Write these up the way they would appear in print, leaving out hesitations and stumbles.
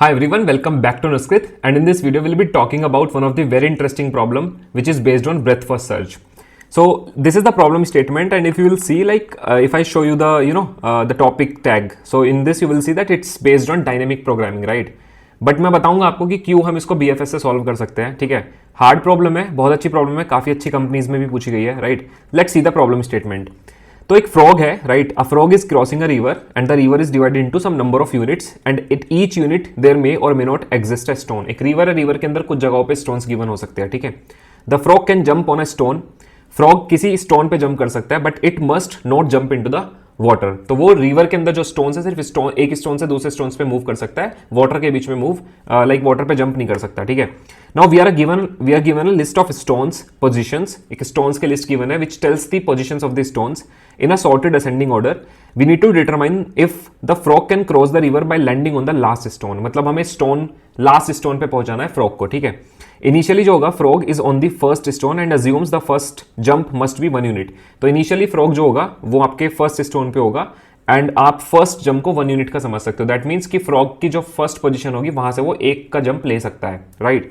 Hi everyone, welcome back to Nuskrit, and in this video we'll be talking about one of the very interesting problem which is based on breadth first search. So this is the problem statement, and if you will see, if I show you the topic tag, so in this you will see that it's based on dynamic programming, right? But मैं बताऊंगा आपको कि क्यों हम इसको BFS से solve कर सकते हैं. ठीक है, हार्ड प्रॉब्लम है, बहुत अच्छी प्रॉब्लम है, काफी अच्छी कंपनीज में भी पूछी गई है, right? Let's see the problem statement. तो एक फ्रॉग है, right? A frog is crossing a river and the river is divided into some number of units and it each unit there may or may not exist a stone. एक river है, river के अंदर कुछ जगहों पे stones given हो सकते हैं. ठीक है, the frog can jump on a stone. Frog किसी स्टोन पे जंप कर सकता है, but it must not jump into the water. तो वो रिवर के अंदर जो स्टोन है, सिर्फ स्टोन, एक स्टोन से दूसरे स्टोन पे मूव कर सकता है, वाटर के बीच में मूव लाइक वाटर पे जंप नहीं कर सकता. ठीक है, now we are given a list of stones positions. एक स्टोन्स के लिस्ट गिवन है which tells the positions of the stones in a sorted ascending order. We need to determine if the frog can cross the river by landing on the last stone. मतलब हमें stone, last stone पे पहुंचाना है frog को. ठीक है, initially जो होगा, frog is on the first stone and assumes the first jump must be 1 unit. तो इनिशियली फ्रॉग जो होगा वो आपके फर्स्ट स्टोन पे होगा एंड आप फर्स्ट जंप को 1 यूनिट का समझ सकते हो. दैट मीन्स कि फ्रॉग की जो फर्स्ट पोजिशन होगी वहां से वो एक का जंप ले सकता है, राइट?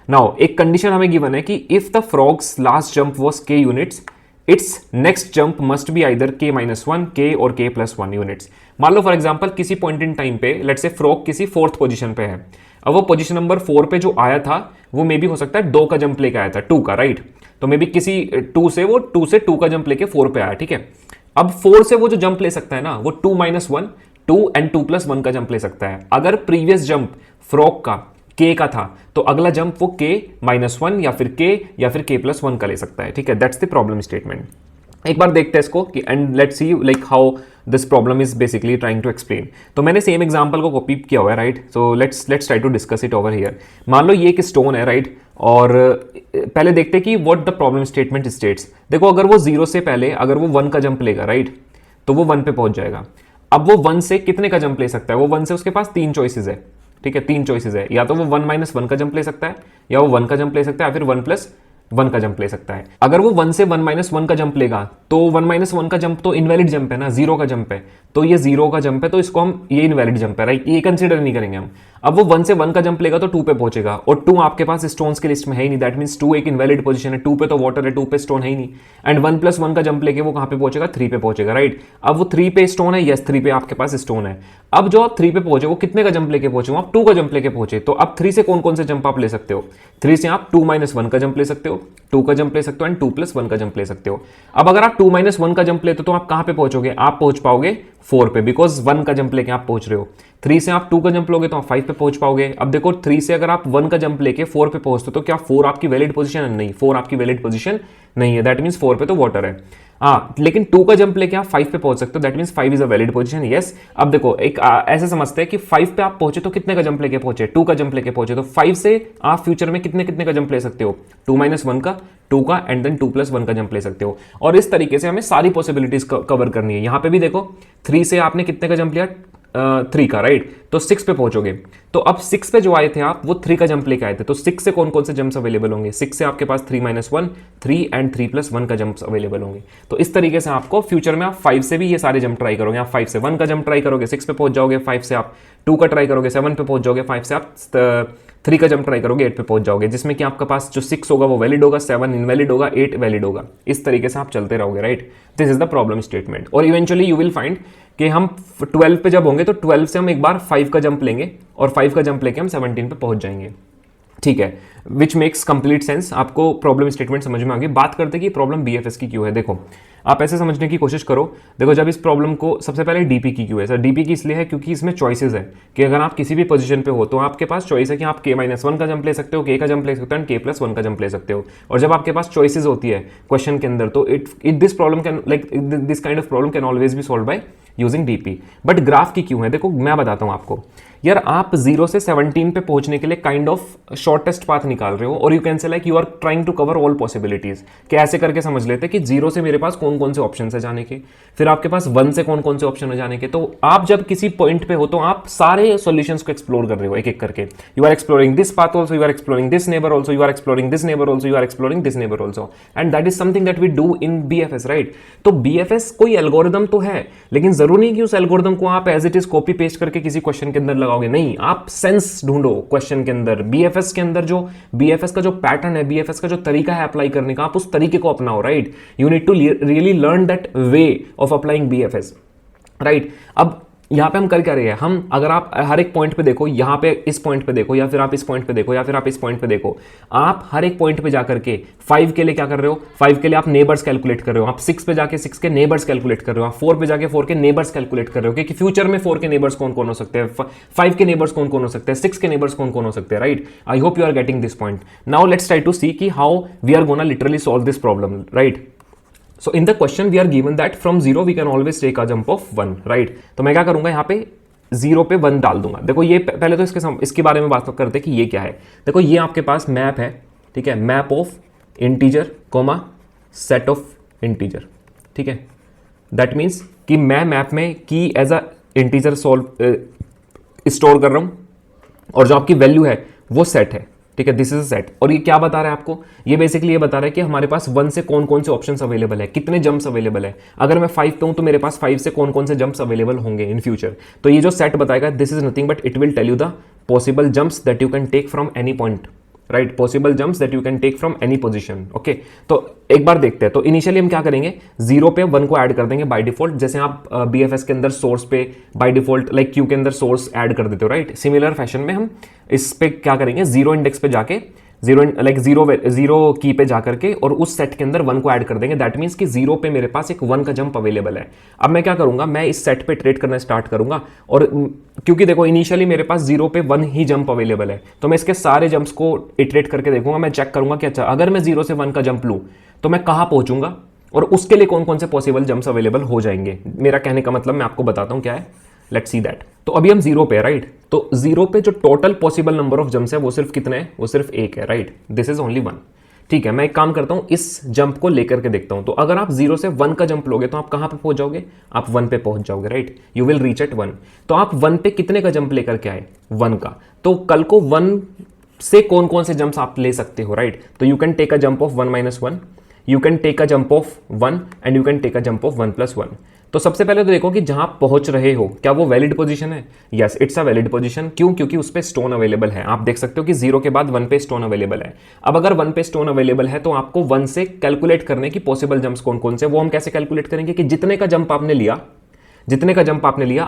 नाउ एक कंडीशन हमें गिवन है कि if the frogs last jump was k units, it's next jump must be either k-1, k और k+1 यूनिट्स. मान लो फॉर एग्जांपल किसी पॉइंट इन टाइम पे लेट्स से फ्रॉग किसी फोर्थ पोजीशन पे है. अब वो पोजीशन नंबर 4 पे जो आया था वो मे बी हो सकता है 2 का जंप लेके आया था, 2 का, राइट? तो मे बी किसी 2 से 2 का जंप लेके 4 पे आया. ठीक है, अब 4 से वो जो जंप ले सकता है ना, वो 2-1, 2 एंड 2+1 का जंप ले सकता है. अगर प्रीवियस जंप फ्रॉग का k का था तो अगला जंप वो k-1 या फिर k+1 का ले सकता है. ठीक है, दैट्स द प्रॉब्लम स्टेटमेंट. एक बार देखते हैं इसको कि and let's see like how this problem is basically trying to explain. तो मैंने सेम एग्जांपल को कॉपी किया हुआ है, right? So let's try to discuss it over here. मान लो ये एक स्टोन है, राइट? और पहले देखते हैं कि what the problem statement states. देखो, अगर वो 0 से पहले अगर वो 1 का जंप लेगा, राइट, तो वो 1 पे पहुंच जाएगा. अब वो 1 से कितने का जंप ले सकता है? वो 1 से उसके पास 3 चॉइसेस है. ठीक है, 3 चॉइसेस है. या तो वो 1-1 का जंप ले सकता है, या वो 1 का जंप ले सकता है, या फिर 1+1 का जंप ले सकता है. अगर वो 1 से 1-1 का जंप लेगा तो 1-1 का जंप तो इनवैलिड जंप है ना, 0 का जंप है. तो ये 0 का जंप है, तो इसको हम, ये इनवैलिड जंप है, राइट? ये कंसीडर नहीं करेंगे हम. अब वो 1 से 1 का जंप लेगा तो 2 पे पहुंचेगा, और 2 आपके पास स्टोन्स की लिस्ट में है ही नहीं. दैट मींस 2 एक इनवैलिड पोजीशन है. 2 पे तो वाटर है, 2 पे स्टोन है ही नहीं. एंड 1+1 का जंप लेके वो कहां पे पहुंचेगा? 3 पे पहुंचेगा, राइट? अब वो 3 पे स्टोन है, यस, 3 पे आपके पास स्टोन है. अब जो आप 3 पे पहुंचे वो कितने का जंप लेके पहुंचे? आप 2 का जंप लेके पहुंचे. तो अब 3 से कौन कौन से जंप आप ले सकते हो? 3 से आप 2-1 का जंप ले सकते हो, 2 का जंप ले सकते हो एंड 2+1 का जंप ले सकते हो. अब अगर आप 2-1 का जंप लेते हो तो आप कहां पे पहुंचोगे? आप पहुंच पाओगे 4 पे, बिकॉज 1 का जंप लेके आप पहुंच रहे हो. 3 से आप 2 का जंप लोगे तो आप 5 पे पहुंच पाओगे. अब देखो, 3 से अगर आप 1 का जंप लेके 4 पे पहुंचते हो तो क्या 4 आपकी वैलिड पोजीशन है? नहीं, 4 आपकी वैलिड पोजीशन नहीं है. दैट मींस 4 पे तो वाटर है. हाँ, लेकिन 2 का जंप लेके आप 5 पे पहुंच सकते हो. That means 5 is a valid position, yes. अब देखो, एक ऐसे समझते हैं कि 5 पे आप पहुंचे तो कितने का जंप लेके पहुंचे? 2 का जंप लेके पहुंचे. तो 5 से आप फ्यूचर में कितने का जंप ले सकते हो? 2-1 का, 2 का एंड देन 2+1 का जंप ले सकते हो. और इस तरीके से हमें सारी पॉसिबिलिटीज कवर करनी है. यहां पे भी देखो, 3 से आपने कितने का जंप लिया? 3 का, राइट? तो 6 पे पहुंचोगे. तो अब 6 पे जो आए थे आप, वो 3 का जंप लेके आए थे. तो 6 से कौन कौन से जंप्स अवेलेबल होंगे? 6 से आपके पास 3-1, 3 एंड 3+1 का जंप्स अवेलेबल होंगे. तो इस तरीके से आपको फ्यूचर में आप 5 से भी ये सारे जंप ट्राई करोगे. आप 5 से 1 का जंप ट्राई करोगे, 6 पे पहुंच जाओगे. 5 से आप 2 का ट्राई करोगे, 7 पे पहुंच जाओगे. 5 से आप 3 का जंप ट्राई करोगे, 8 पे पहुंच जाओगे. जिसमें कि आपके पास जो 6 होगा वो वैलिड होगा, 7 इनवैलिड होगा, 8 वैलिड होगा. इस तरीके से आप चलते रहोगे, right? This is the problem statement. और इवेंचुअली यू विल फाइंड कि हम 12 पे जब होंगे तो 12 से हम एक बार 5 का जंप लेंगे और 5 का जंप लेके हम 17 पे पहुंच जाएंगे. ठीक है, विच मेक्स कंप्लीट सेंस. आपको प्रॉब्लम स्टेटमेंट समझ में आ गई. बात करते कि प्रॉब्लम BFS की क्यों है. देखो, आप ऐसे समझने की कोशिश करो. देखो, जब इस प्रॉब्लम को सबसे पहले DP की क्यों है सर? DP की इसलिए है क्योंकि इसमें चॉइसेस है कि अगर आप किसी भी पोजीशन पे हो तो आपके पास चॉइस है कि आप k-1 का जंप ले सकते हो, k का जंप ले सकते हो एंड k+1 का जंप ले सकते हो. और जब आपके पास चॉइसेस होती है क्वेश्चन के अंदर, तो this problem can like this kind of problem can always be solve by using DP. But graph की क्यों है? देखो, मैं बताता हूं आपको. यार, आप 0 से 17 पे पहुंचने के लिए काइंड ऑफ शॉर्टेस्ट पाथ निकाल रहे हो, और you can say like you are trying to cover all possibilities. क्या ऐसे करके समझ लेते कि 0 से मेरे पास कौन कौन से ऑप्शन है जाने के, फिर आपके पास 1 से कौन कौन से ऑप्शन है जाने के. तो आप जब किसी पॉइंट पे हो तो आप सारे सॉल्यूशंस को एक्सप्लोर कर रहे हो एक एक करके. You are exploring this path also, you are exploring this neighbour also, you are exploring this neighbour also, you are exploring this neighbour also. And that is something that we do in BFS, right? तो BFS कोई algorithm तो है, लेकिन जरूरी नहीं कि उस algorithm को आप as it is copy paste करके किसी क्वेश्चन के अंदर लगाओगे, नहीं, आप सेंस ढूंढो क्वेश्चन के अंदर। बीएफएस के अंदर जो बीएफएस का जो पैटर्न है, बीएफएस का जो तरीका है अप्लाई करने का, आप उस तरीके को अपनाओ, right. You need to really learn that way of applying BFS, right. अब यहाँ पे हम कर क्या रहे हैं, हम अगर आप हर एक पॉइंट पे देखो, यहाँ पे इस पॉइंट पे देखो, या फिर आप इस पॉइंट पे देखो, या फिर आप इस पॉइंट पे देखो, आप हर एक पॉइंट पे जाकर के 5 के लिए क्या कर रहे हो, 5 के लिए आप नेबर्स कैलकुलेट कर रहे हो, आप 6 पे जाके 6 के नेबर्स कैलकुलेट कर रहे हो, आप 4 पे जाके 4 के नेबर्स कैलकुलेट कर रहे हो कि फ्यूचर में 4 के नेबर्स कौन कौन हो सकते हैं, 5 के नेबर्स कौन कौन हो सकते हैं, 6 के नेबर्स कौन कौन हो सकते हैं, right. I hope you are getting this point. Now let's try to see कि how we are gonna literally solve this problem, right. So in the question we are given that from 0 we can always take a jump of 1, right? तो मैं क्या करूंगा, यहाँ पे 0 पे 1 डाल दूंगा। देखो ये पहले तो इसके बारे में बात करते हैं कि ये क्या है। देखो ये आपके पास मैप है, ठीक है, map of integer comma set of integer, ठीक है। दैट मीन्स कि मैं मैप में की एज अ इंटीजर स्टोर कर रहा हूं और जो आपकी वैल्यू है वो सेट है, ठीक है, दिस इज सेट। और ये क्या बता रहा है आपको, ये बेसिकली ये बता रहा है कि हमारे पास 1 से कौन कौन से ऑप्शंस अवेलेबल है, कितने जंप्स अवेलेबल है। अगर मैं 5 पे हूं तो मेरे पास 5 से कौन कौन से जंप्स अवेलेबल होंगे इन फ्यूचर। तो ये जो सेट बताएगा, this is nothing but it will tell you the possible jumps that you can take from any point, right, possible jumps that you can take from any position, okay. तो एक बार देखते हैं। तो initially हम क्या करेंगे, 0 पे 1 को ऐड कर देंगे बाय डिफॉल्ट, जैसे आप बीएफएस के अंदर सोर्स पे बाय डिफॉल्ट लाइक क्यू के अंदर सोर्स ऐड कर देते हो, राइट। सिमिलर फैशन में हम इस पे क्या करेंगे, 0 इंडेक्स पे जाके जीरो की पे जाकर के और उस सेट के अंदर 1 को ऐड कर देंगे। दैट मीन्स कि 0 पे मेरे पास एक 1 का जंप अवेलेबल है। अब मैं क्या करूंगा, मैं इस सेट पे ट्रेड करना स्टार्ट करूंगा, और क्योंकि देखो इनिशियली मेरे पास 0 पे 1 ही जंप अवेलेबल है, तो मैं इसके सारे जंप्स को इटरेट करके देखूंगा। मैं चेक करूंगा कि अच्छा अगर मैं 0 से 1 का जंप लूं तो मैं कहां पहुंचूंगा और उसके लिए कौन कौन से पॉसिबल जंप्स अवेलेबल हो जाएंगे। मेरा कहने का मतलब मैं आपको बताता हूं क्या है, लेट्स सी दैट। तो अभी हम 0 पे, राइट। तो 0 पे जो total possible number of jumps है वो सिर्फ कितने हैं, वो सिर्फ 1 है, राइट। दिस इज ओनली 1, ठीक है। मैं एक काम करता हूं, इस जंप को लेकर के देखता हूं। तो अगर आप 0 से 1 का जंप लोगे तो आप कहां पे पहुंच जाओगे, आप 1 पे पहुंच जाओगे, right. You will reach eight 1। तो आप 1 पे कितने का जंप लेकर के आए, 1 का। तो कल को 1 से कौन कौन से जंप्स आप ले सकते हो, राइट। तो you can take a jump of 1 - 1, you can take a jump of 1 and you can take a jump of 1 + 1। तो सबसे पहले तो देखो कि जहां पहुंच रहे हो क्या वो वैलिड पोजीशन है। Yes, it's a valid position. क्यों, क्योंकि उस पे स्टोन अवेलेबल है। आप देख सकते हो कि 0 के बाद 1 पे स्टोन अवेलेबल है। अब अगर 1 पे स्टोन अवेलेबल है तो आपको 1 से कैलकुलेट करने की पॉसिबल जंप्स कौन कौन से, वो हम कैसे कैलकुलेट करेंगे कि जितने का जंप आपने लिया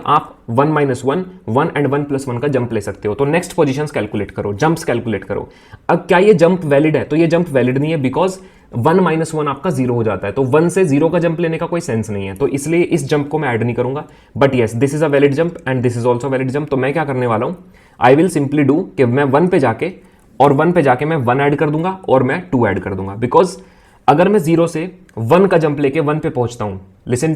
आप 1 - 1, 1 एंड 1 + 1 का जंप ले सकते हो। तो नेक्स्ट पोजीशंस कैलकुलेट करो, जंप्स कैलकुलेट करो। अब क्या ये जंप वैलिड है, तो ये जंप वैलिड नहीं है, बिकॉज 1 - 1 आपका 0 हो जाता है। तो 1 से 0 का जंप लेने का कोई सेंस नहीं है, तो इसलिए इस जंप को मैं ऐड नहीं करूंगा। But yes, this is a valid jump and this is also valid jump. तो मैं क्या करने वाला हूं, आई विल सिंपली डू कि मैं 1 पे जाके मैं 1 ऐड कर दूंगा और मैं 2 ऐड कर दूंगा। बिकॉज अगर मैं 0 से 1 का जंप लेके 1 पे पहुंचता हूं, listen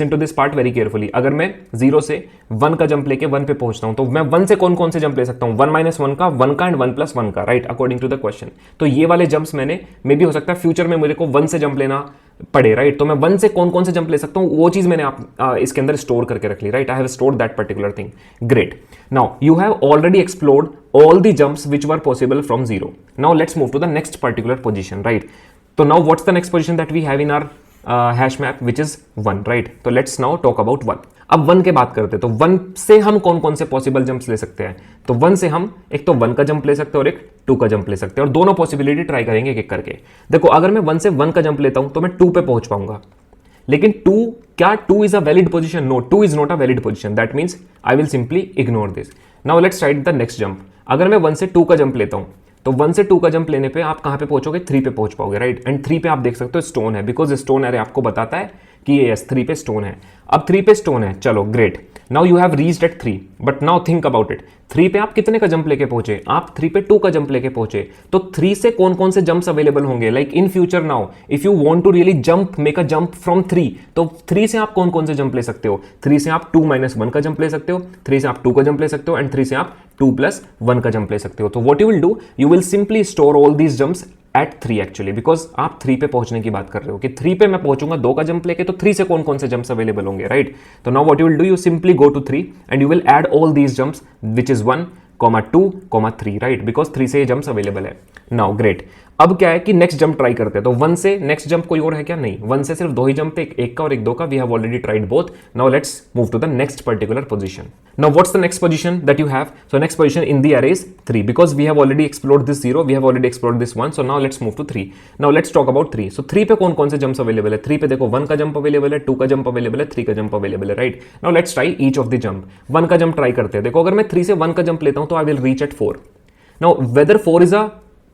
to this part very carefully. अगर मैं 0 से 1 का जंप लेके 1 पे पहुंचता हूं तो मैं 1 से कौन कौन से जंप ले सकता हूं, 1 - 1 का, 1 का एंड 1 + 1 का, right, according to the question. तो ये वाले जंप्स मैंने मे भी हो सकता है फ्यूचर में मेरे को 1 से जंप लेना पड़े, राइट। तो मैं 1 से कौन कौन से जंप ले सकता हूं वो चीज मैंने इसके अंदर स्टोर करके रख ली, right. I have stored that particular thing. Great. Now you have already explored all the jumps which were possible from 0. Now let's move to the next particular position, right? So now what's the next position that we have in our hash map, which is 1, right? So let's now talk about 1. अब 1 के बात करते हैं। तो 1 से हम कौन कौन से पॉसिबल जंप्स ले सकते हैं, तो 1 से हम एक तो 1 का जंप ले सकते हैं और एक 2 का जंप ले सकते हैं, और दोनों पॉसिबिलिटी ट्राई करेंगे एक एक करके। देखो अगर मैं 1 से 1 का जंप लेता हूं तो मैं 2 पे पहुंच पाऊंगा, लेकिन 2 is a valid position, no, 2 is not a valid position. That means I will simply ignore this. Now let's write the next jump. अगर मैं 1 से 2 का जंप लेता हूं तो 1 से 2 का जंप लेने पे आप कहां पे पहुंचोगे, 3 पे पहुंच पाओगे, राइट। एंड 3 पे आप देख सकते हो स्टोन है, बिकॉज स्टोन एरे आपको बताता है कि ये 3 पे स्टोन है। अब 3 पे स्टोन है, चलो great. Now you have reached eight 3, but now think about it. 3 पे आप कितने का जंप लेके पहुंचे, आप 3 पे 2 का जंप लेके पहुंचे। तो 3 से कौन कौन से जंप्स अवेलेबल होंगे, like in future now if you want to really jump, make a jump from 3, तो 3 से आप कौन कौन से जंप ले सकते हो, 3 से आप 2 - 1 का जंप ले सकते हो, 3 से आप 2 का जंप ले सकते हो, एंड 3 से आप 2 + 1 का जंप ले सकते हो। तो what you will do, you will simply store all these jumps at 3 actually, because आप 3 पे पहुंचने की बात कर रहे हो कि 3 पे मैं पहुंचूंगा 2 का जंप लेके, तो 3 से कौन कौन से जंप्स अवेलेबल होंगे, राइट। तो now what you will do, you simply go to 3 and you will add all these jumps which is 1, 2, 3, right, because 3 से ये जंप्स अवेलेबल है। Now great. अब क्या है कि नेक्स्ट जंप ट्राई करते हैं, तो 1 से नेक्स्ट जंप कोई और है क्या? नहीं, 1 से सिर्फ 2 ही जंप थे, एक का और एक 2 का। We have already tried both. Now let's move to the next particular position. Now what's the next position that you have? So next position in the array is 3 because we have already explored this 0, we have already explored this 1, so now let's move to 3। Now let's talk about 3। So 3 पे कौन कौन से jumps available है? 3 पे देखो 1 का jump available है, 2 का जंप अवेलेबल है, 3 का जंप अवेलेबल है, right? Now let's try each of the jump. 1 का जंप ट्राई करते हैं। देखो अगर मैं 3 से 1 का जंप लेता हूं तो I will reach at 4। Now whether 4 is a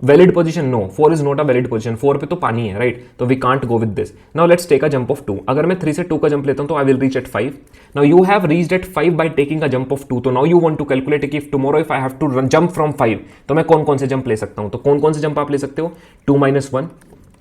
valid position? No, 4 is not a valid position. 4 पे तो पानी है, राइट? तो we can't go with this. Now let's take a jump of 2। अगर मैं 3 से 2 का जंप लेता हूं तो I will reach at 5। Now you have reached at 5 by taking a jump of 2। तो now you want to calculate कि if tomorrow if I have to jump from 5 तो मैं कौन कौन से जंप ले सकता हूं? तो कौन कौन से जंप आप ले सकते हो? 2 - 1,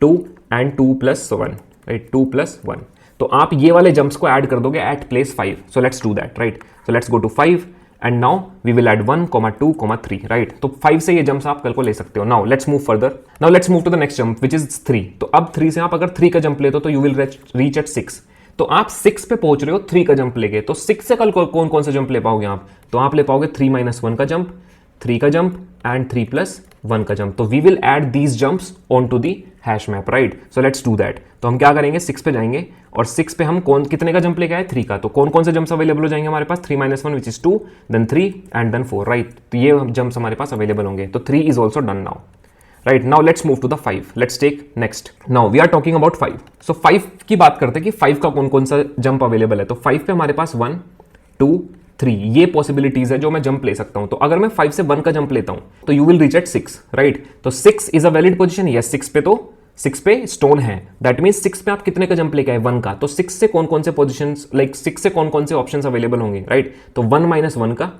2 एंड 2 + 1, राइट? 2 + 1। तो आप ये वाले जंप्स को ऐड कर दोगे at place 5। So let's do that, right? So let's go to 5 and now we will add 1, 2, 3, right? तो 5 से ये जंप्स आप कल को ले सकते हो। Now let's move further. Now let's move to the next jump which is 3। तो अब 3 से आप अगर 3 का जंप लेते हो तो यू विल रीच एट 6। तो आप 6 पे पहुंच रहे हो 3 का जंप लेके, तो 6 से कल कौन कौन सा जंप ले पाओगे आप? तो आप ले पाओगे 3 - 1 का जंप, 3 का जंप एंड 3 + 1 का जंप। तो we will add these jumps on to the hash map, right? So let's do that. तो हम क्या करेंगे, 6 पे जाएंगे और 6 पे हम कितने का जंप लेके आए? 3 का। तो कौन कौन से जंप्स अवेलेबल हो जाएंगे हमारे पास? 3 - 1 which is 2, then 3 and then 4, right? तो ये जंप्स हमारे पास अवेलेबल होंगे। तो 3 is also done now, right? Now let's move to the 5। Let's take next. Now we are talking about 5। So 5 की बात करते हैं कि 5 का कौन कौन सा जंप अवेलेबल है। तो 5 पे हमारे पास 1, 2, 3 ये पॉसिबिलिटीज है जो मैं जंप ले सकता हूं। तो अगर मैं 5 से 1 का जंप लेता हूं तो you will reach eight 6, right? तो 6 is a valid position. Yes, 6 पे स्टोन है, दैट मीन 6 पे आप कितने का जंप लेके आए? 1 का। तो 6 से कौन कौन से पोजीशंस, लाइक 6 से कौन कौन से ऑप्शंस अवेलेबल होंगे, राइट? तो 1 - 1 का,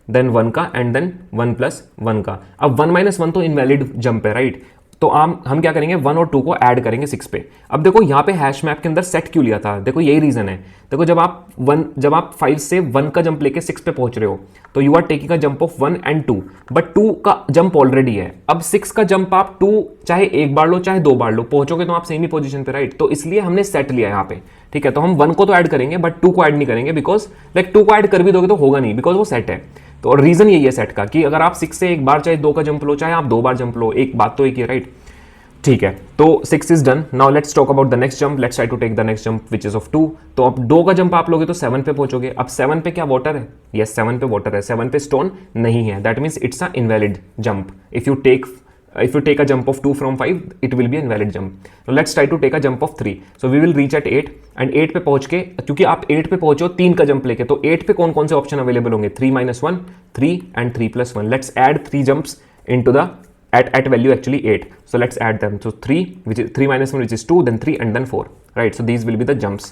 देन 1 का एंड देन 1 + 1 का। अब 1 - 1 तो इनवैलिड जंप है, राइट? तो हम क्या करेंगे, 1 और 2 को ऐड करेंगे 6 पे। अब देखो यहाँ पे हैश मैप के अंदर सेट क्यों लिया था? देखो यही रीजन है। देखो जब आप 5 से 1 का जंप लेके 6 पे पहुंच रहे हो तो you are taking a jump of 1 and 2, but 2 का जंप ऑलरेडी है। अब 6 का जंप आप 2 चाहे एक बार लो चाहे 2 बार लो, पहुंचोगे तो आप सेम ही पोजीशन पे, राइट? तो इसलिए हमने सेट लिया यहाँ पे, ठीक है? तो हम 1 को तो ऐड करेंगे बट 2 को ऐड नहीं करेंगे, बिकॉज लाइक 2 को ऐड कर भी दोगे तो होगा नहीं, बिकॉज वो सेट है। तो रीजन यही है सेट का कि अगर आप 6 से एक बार चाहे 2 का जंप लो चाहे आप 2 बार जंप लो, एक बात तो एक ही है, राइट? ठीक है, तो 6 is done. Now let's talk about the next jump. Let's try to take the next jump which is of 2। तो अब 2 का जंप आप लोगे तो 7 पे पहुंचोगे। अब 7 पे क्या वाटर है? यस, 7 पे वाटर है, 7 पे स्टोन नहीं है, that means it's a invalid jump. If you take a jump of 2 from 5 it will be invalid jump. Let's try to take a jump of 3। So we will reach at 8 and 8 पे पहुंच के, क्योंकि आप 8 पे पहुंचो 3 का jump लेके, तो 8 पे कौन कौन से ऑप्शन अवेलेबल होंगे? 3 - 1, 3 and 3 + 1। Let's add 3 jumps into the at value actually 8. So let's add them. So 3 which is 3 - 1 which is 2, then 3 and then 4, right? So these will be the jumps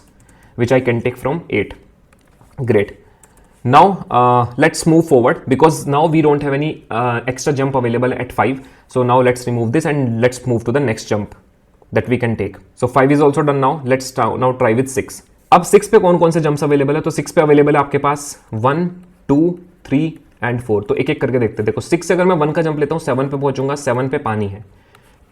which I can take from 8. Great. Now let's move forward because now we don't have any extra jump available at 5. So now let's remove this and let's move to the next jump that we can take. So 5 is also done now. Let's now try with 6. अब 6 पे कौन कौन से jumps available है? तो 6 पे available है आपके पास 1, 2, 3 एंड 4। तो एक एक करके देखते हैं। देखो 6 से अगर मैं 1 का जंप लेता हूँ 7 पे पहुंचूंगा, 7 पे पानी है।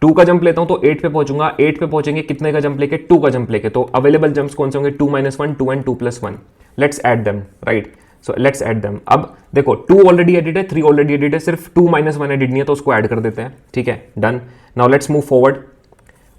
2 का जंप लेता हूँ तो 8 पे पहुंचूंगा, 8 पे पहुंचेंगे कितने का जंप लेके? 2 का जंप लेके। तो अवेलेबल जंप्स कौन से होंगे? 2 - 1, 2 and 2 + 1। Let's add them, right? So let's add them. अब देखो 2 ऑलरेडी एडिड है, 3 ऑलरेडी एडिड है, सिर्फ 2 - 1 एडिड नहीं है, तो उसको ऐड कर देते हैं, ठीक है? Done. Now let's move forward.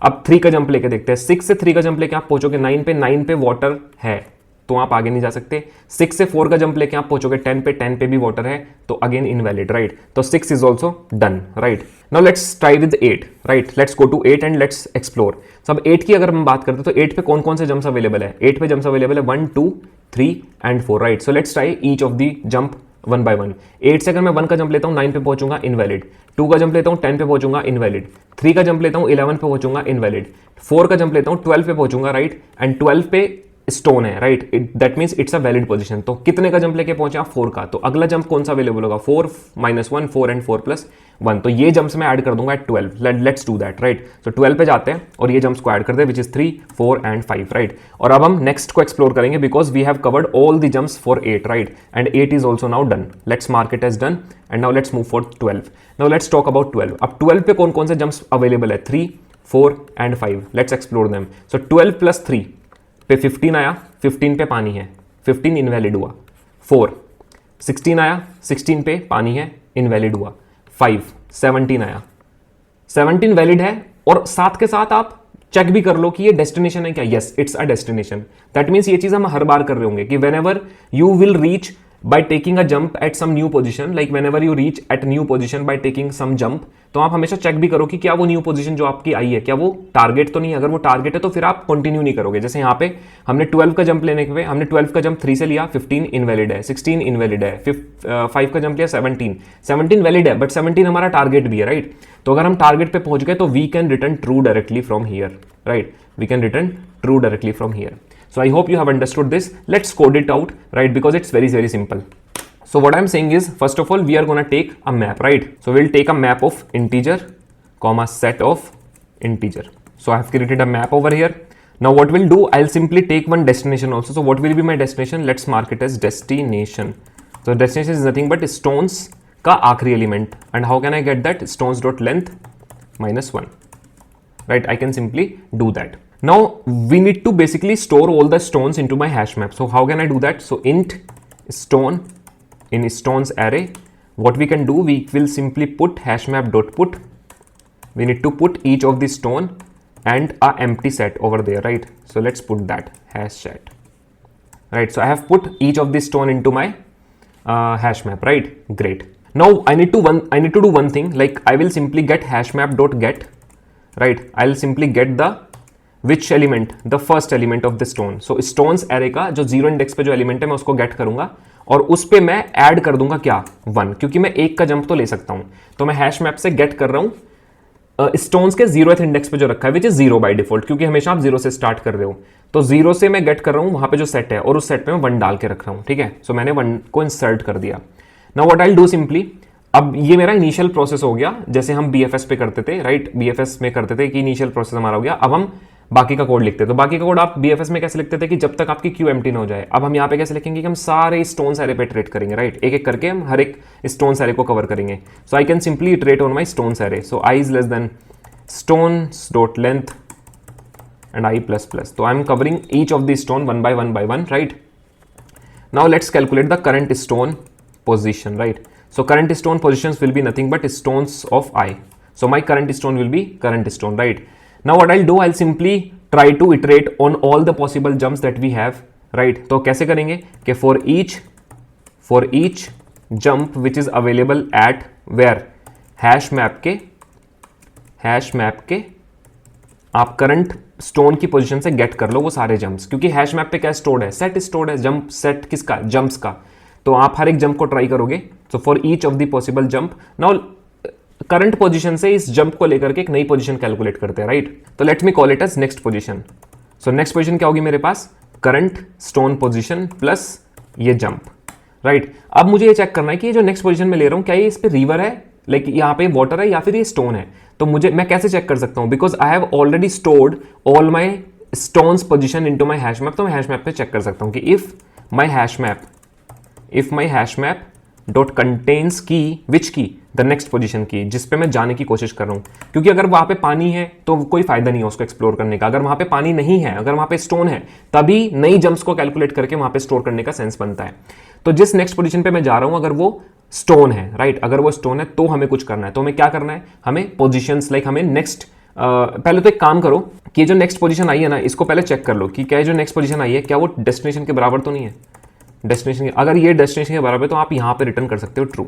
अब 3 का जंप लेके देखते हैं। 6 से 3 का जंप लेके आप पहुंचोगे 9 पे, 9 पे वाटर है तो आप आगे नहीं जा सकते। 6 से 4 का जंप लेके आप पहुंचोगे 10 पे, 10 पे भी वाटर है तो अगेन इनवैलिड, राइट? तो 6 is also done, right? Now let's try with 8, right? Let's go to 8 and let's explore. सब 8 की अगर हम बात करते हैं तो 8 पे कौन कौन से जंप्स अवेलेबल है? 8 पे जंप्स अवेलेबल है 1, 2, 3 and 4, right? So let's try each of the jump 1 by 1। 8 से अगर मैं 1 का जंप लेता हूँ 9 पे पहुंचूंगा, इनवैलिड। 2 का जंप लेता हूँ 10 पे पहुंचूंगा, इनवैलिड। 3 का जंप लेता हूँ 11 पे पहुंचूंगा, इनवैलिड। 4 का जंप लेता हूँ 12 पे पहुंचूंगा, राइट? एंड 12 पे स्टोन है, right? That means it's a valid position. तो कितने का जंप लेके पहुंचे आप? 4 का। तो अगला जंप कौन सा अवेलेबल होगा? 4 - 1, 4 एंड 4 + 1। तो ये जंप्स मैं ऐड कर दूंगा at 12। Let's do that, right? So 12 पे जाते हैं और ये जंप्स को ऐड करते हैं विच इज 3, 4 एंड 5, राइट? और अब हम नेक्स्ट को एक्सप्लोर करेंगे because we have covered all the jumps for 8, right? And 8 is also now done. Let's mark it as done and now let's move for 12। Now let's talk about 12। अब 12 पे कौन कौन से जंप्स अवेलेबल है? 3, 4 and 5। Let's explore them. सो 12 + 3 पे 15 आया, 15 पे पानी है, 15 इनवैलिड हुआ। 4 16 आया, 16 पे पानी है, इनवैलिड हुआ। 5 17 आया, 17 वैलिड है और साथ के साथ आप चेक भी कर लो कि ये डेस्टिनेशन है क्या. Yes, it's a destination. That means ये चीज हम हर बार कर रहे होंगे कि when ever you will reach by taking a jump at some new position, like whenever you reach at new position by taking some jump, तो आप हमेशा चेक भी करो कि क्या वो न्यू पोजीशन जो आपकी आई है क्या वो टारगेट तो नहीं है. अगर वो टारगेट है तो फिर आप कंटिन्यू नहीं करोगे. जैसे यहाँ पे हमने 12 का जंप लेने के लिए हमने 12 का जंप 3 से लिया, 15 इनवैलिड है, 16 इनवैलिड है, 5 का जंप लिया, 17 वैलिड है, बट 17 हमारा टारगेट भी है, राइट. तो अगर हम टारगेट पे पहुंच गए तो we can return true directly from here, right. We can return true directly from here. So I hope you have understood this. Let's code it out, right? Because it's very, very simple. So what I'm saying is, first of all, we are going to take a map, right? So we'll take a map of integer, comma set of integer. So I have created a map over here. Now what we'll do, I'll simply take one destination also. So what will be my destination? Let's mark it as destination. So destination is nothing but stones का आखिरी element. And how can I get that? Stones dot length -1. Right? I can simply do that. Now we need to basically store all the stones into my hash map. So how can I do that? So int stone in stones array, what we can do, we will simply put hash map dot put. We need to put each of the stone and a empty set over there, right? So let's put that hash set, right? So I have put each of the stone into my hash map, right? Great. Now I need to do one thing, like I will simply get hash map dot get, right? I'll simply get the which element, the first element of the stone. So stones array का जो 0 index पे जो element है मैं उसको gate करूंगा और उस पे मैं ऐड कर दूंगा क्या 1, क्योंकि मैं एक का जंप तो ले सकता हूं. तो मैं हैश मैप से गेट कर रहा हूं स्टोन्स के 0th इंडेक्स पे जो रखा है, विच इज 0 बाय डिफॉल्ट, क्योंकि हमेशा आप 0 से स्टार्ट कर रहे हो. तो 0 से मैं गेट कर रहा हूं वहां पे जो सेट है और उस सेट पे मैं 1 डाल के रख रहा हूं, ठीक है. सो मैंने 1 को इंसर्ट कर दिया. Now what I will do simply, अब ये मेरा इनिशियल प्रोसेस हो गया जैसे हम BFS पे करते थे, राइट. BFS में करते थे कि इनिशियल प्रोसेस हमारा हो गया. अब हम बाकी का कोड लिखते हैं. तो बाकी का कोड आप BFS में कैसे लिखते थे कि जब तक आपकी क्यू एम्प्टी ना हो जाए. अब हम यहाँ पे कैसे लिखेंगे कि हम सारे स्टोन्स एरे पे इटरेट करेंगे, राइट. एक एक करके हम हर एक स्टोन्स एरे को कवर करेंगे. So I can simply iterate on my stones array. So I is less than stones dot length and I plus plus. So I am covering each of the stone one by one, right? Now let's calculate the current stone position, right? So current stone positions will be nothing but stones of I. So my current stone will be current stone, right? Now what I'll do, I'll simply try to iterate on all the possible jumps that we have, right? तो कैसे करेंगे कि for each jump which is available at where hash map के आप current stone की position से gate कर लो वो सारे जंप्स, क्योंकि हैश मैप पे क्या स्टोर्ड है, सेट स्टोर्ड है. जंप सेट किसका, जंप्स का. तो आप हर एक जंप को ट्राई करोगे. So for each of the possible jump, now current position से इस जंप को लेकर के एक नई पोजीशन कैलकुलेट करते हैं, राइट. तो let me call it as next position. So next position क्या होगी मेरे पास, करंट स्टोन पोजीशन प्लस ये जंप, राइट. अब मुझे ये चेक करना है कि ये जो नेक्स्ट पोजीशन में ले रहा हूं क्या ये इस पे रिवर है, लाइक यहाँ पे वाटर है या फिर ये स्टोन है. तो मैं कैसे चेक कर सकता हूं, because I have already stored all my stones position into my hash map. तो मैं हैश मैप पे चेक कर सकता हूं कि if my hash map dot contains की विच की, द नेक्स्ट पोजीशन की जिस पे मैं जाने की कोशिश कर रहा हूं. क्योंकि अगर वहां पे पानी है तो कोई फायदा नहीं है उसको एक्सप्लोर करने का. अगर वहां पे पानी नहीं है, अगर वहां पे स्टोन है, तभी नई जंप्स को कैलकुलेट करके वहां पे स्टोर करने का सेंस बनता है. तो जिस नेक्स्ट पोजीशन पे मैं जा रहा हूं अगर वो स्टोन है, राइट, अगर वो स्टोन है तो हमें कुछ करना है. तो हमें क्या करना है, हमें पोजीशंस लाइक हमें नेक्स्ट पहले तो एक काम करो कि ये जो नेक्स्ट पोजीशन आई है ना इसको पहले चेक कर लो कि क्या जो नेक्स्ट पोजीशन आई है क्या वो डेस्टिनेशन के बराबर तो नहीं है. डेस्टिनेशन अगर ये डेस्टिनेशन के बराबर है तो आप यहाँ पे रिटर्न कर सकते हो ट्रू,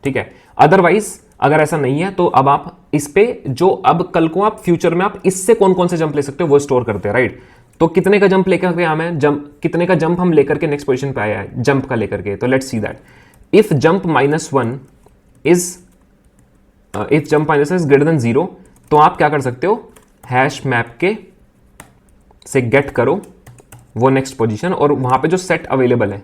ठीक है. अदरवाइज अगर ऐसा नहीं है तो अब आप इस पे जो अब कल को आप फ्यूचर में आप इससे कौन कौन से जंप ले सकते हो वो स्टोर करते हैं, राइट. तो कितने का जंप लेकर के हमें कितने का जंप हम लेकर के नेक्स्ट पोजीशन पे आया है जंप का लेकर के. तो let's see that if jump -1 is greater than 0, तो आप क्या कर सकते हो, हैश मैप के से गेट करो वो नेक्स्ट पोजीशन और वहां पे जो सेट अवेलेबल है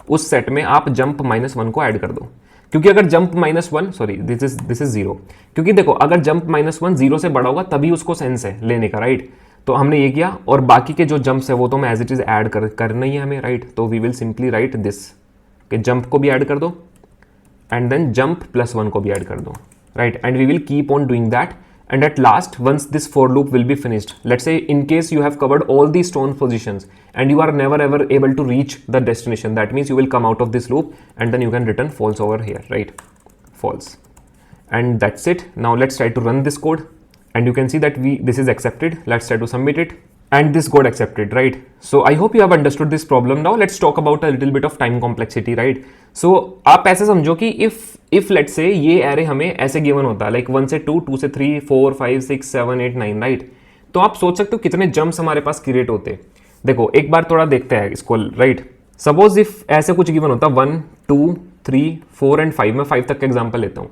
उस सेट में आप जंप -1 को ऐड कर दो. क्योंकि अगर जंप -1 सॉरी दिस इज 0, क्योंकि देखो अगर जंप -1 0 से बड़ा होगा तभी उसको सेंस है लेने का, राइट. तो हमने ये किया और बाकी के जो जंप्स है वो तो मैं एज इट इज ऐड करना ही है हमें, राइट. तो we will simply write this कि जंप को भी ऐड कर दो एंड देन जंप +1 को भी ऐड कर दो, right. And we will keep on doing that and at last once this for loop will be finished, let's say in case you have covered all the stone positions and you are never ever able to reach the destination, that means you will come out of this loop and then you can return false over here, right, false. And that's it. Now let's try to run this code. and you can see that this is accepted. Let's try to submit it, and this got accepted, right? So I hope you have understood this problem. Now let's talk about a little bit of time complexity, right? So आप ऐसे समझो कि if let's say ये array हमें ऐसे given होता है, like 1 से 2, 2 से 3, 4, 5, 6, 7, 8, 9, right? तो आप सोच सकते हो कितने जम्प्स हमारे पास क्रिएट होते। देखो एक बार थोड़ा देखते हैं इसको, राइट? सपोज इफ ऐसे कुछ गिवन होता 1, 2, 3, 4 एंड 5, मैं 5 तक का एग्जांपल लेता हूँ,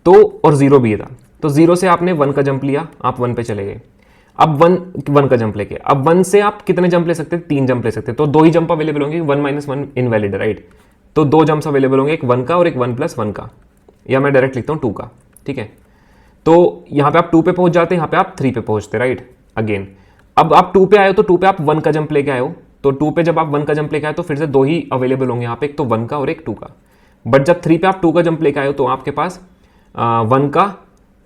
तो और 0 भी था, तो 0 से आपने 1 का जंप लिया, आप 1 पे चले गए। अब 1 का जंप लेके, अब 1 से आप कितने जंप ले सकते हैं? 3 जंप ले सकते हैं, तो 2 ही जंप अवेलेबल होंगे, 1 - 1 इनवैलिड, राइट? तो 2 जंप्स अवेलेबल होंगे, एक 1 का और एक 1 + 1 का, या मैं डायरेक्ट लिखता हूँ 2 का, ठीक है? तो यहाँ पे आप 2 पे पहुंच जाते हैं, यहाँ पे आप 3 पे पहुंचते, राइट? अगेन अब आप 2 पे आए हो, तो 2 पे आप 1 का जंप लेके आए हो, तो 2 पे जब आप 1 का जंप लेके आए तो फिर से 2 ही अवेलेबल होंगे यहाँ पे, एक तो 1 का और एक 2 का। बट जब 3 पे आप 2 का जंप लेके आए हो तो आपके पास 1 का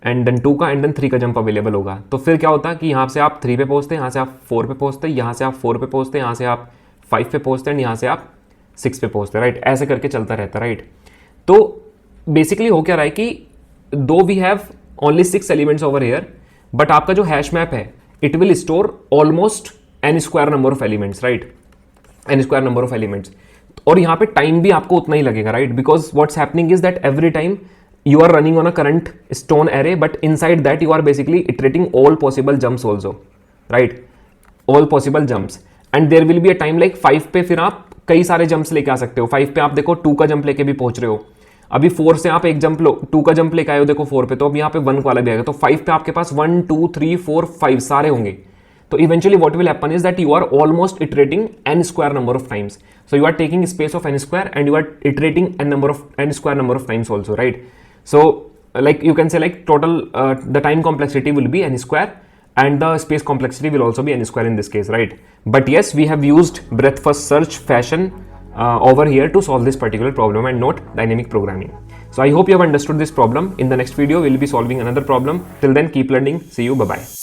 एंड देन 2 का एंड देन 3 का जंप अवेलेबल होगा। तो फिर क्या होता है कि यहाँ से आप 3 पे पहुँचते हैं, यहाँ से आप 4 पे पहुँचते हैं, यहाँ से आप 4 पे पहुँचते हैं, यहाँ से आप 5 पे पहुँचते हैं, यहाँ से आप 6 पे पहुँचते हैं, राइट? ऐसे करके चलता रहता है, राइट? तो बेसिकली हो क्या रहा है कि though we have only 6 elements over here, but आपका जो हैश मैप है it will store almost n² number of elements, right? n² number of elements, और यहाँ पे टाइम भी आपको उतना ही लगेगा, राइट? Because what's happening is that every time you are running on a current stone array, but inside that you are basically iterating all possible jumps also, right? All possible jumps, and there will be a time like 5 पे फिर आप कई सारे jumps लेके आ सकते हो। 5 पे आप देखो 2 का जंप लेके भी पहुंच रहे हो, अभी 4 से आप एक जंप लो, 2 का जंप लेके आए हो देखो 4 पे, तो अब यहाँ पे 1 वाला भी आएगा, तो 5 पे आपके पास 1, 2, 3, 4, 5 सारे होंगे। तो eventually what will happen is that you are almost iterating n² number of times, so you are taking space of n² and you are iterating n² number of times also, right? So like you can say like total the time complexity will be n² and the space complexity will also be n² in this case, right? But yes, we have used breadth first search fashion over here to solve this particular problem and not dynamic programming. So I hope you have understood this problem. In the next video we'll be solving another problem. Till then, keep learning. See you. Bye bye.